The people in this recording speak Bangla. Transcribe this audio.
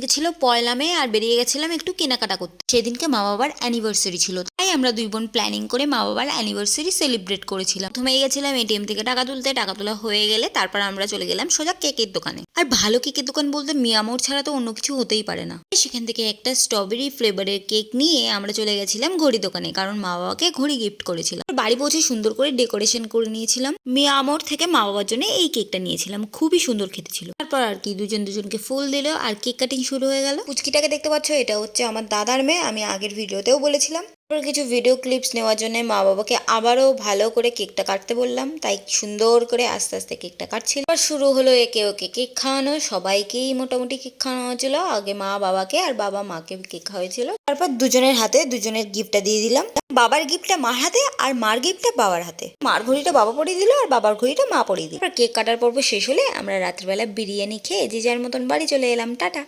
সেদিনকে ছিল পয়লা মে আর বেরিয়ে গেছিলাম একটু কেনাকাটা করতে। সেদিনকে মা বাবার অ্যানিভার্সারি ছিল, তাই আমরা দুই বোন প্ল্যানিং করে মা বাবার অ্যানিভার্সারি সেলিব্রেট করেছিলাম। প্রথমে গেছিলাম এটিএম থেকে টাকা তুলতে, টাকা তোলা হয়ে গেলে তারপর আমরা চলে গেলাম সোজা কেকের দোকানে। আর ভালো কেকের দোকান বলতে মিয়ামোর ছাড়া তো অন্য কিছু হতেই পারে না। সেখান থেকে একটা স্ট্রবেরি ফ্লেভারের কেক নিয়ে আমরা চলে গেছিলাম ঘড়ি দোকানে, কারণ মা বাবাকে ঘড়ি গিফট করেছিলাম। বাড়ি পৌঁছে সুন্দর করে ডেকোরেশন করে নিয়েছিলাম। মিয়ামোর থেকে মা বাবার জন্য এই কেকটা নিয়েছিলাম, খুবই সুন্দর খেতে ছিল। তারপর আর কি দুজনকে ফুল দিল আর কেক কাটিং শুরু হয়ে গেল। পুচকিটাকে দেখতে পাচ্ছ, এটা হচ্ছে আমার দাদার মেয়ে, আমি আগের ভিডিওতেও বলেছিলাম। তারপর কিছু ভিডিও ক্লিপস নেওয়ার জন্য মা বাবাকে আবারও ভালো করে কেকটা কাটতে বললাম, তাই সুন্দর করে আস্তে আস্তে কেকটা কাটছিল। এবার শুরু হলো একে ওকে কেক খাওয়ানো, সবাইকেই মোটামুটি কেক খাওয়ানো হয়েছিল। আগে মা বাবাকে আর বাবা মাকে কেক খাওয়াইছিল। তারপর দুজনের হাতে দুজনের গিফটটা দিয়ে দিলাম। বাবার গিফটটা মার হাতে আর মার গিফটটা বাবার হাতে। মার ঘড়িটা বাবা পরিয়ে দিল আর বাবার ঘড়িটা মা পরিয়ে দিল। কেক কাটার পর্ব শেষ হলে আমরা রাত্রিবেলা বিরিয়ানি খেয়ে যে যার মতন বাড়ি চলে এলাম। টাটা।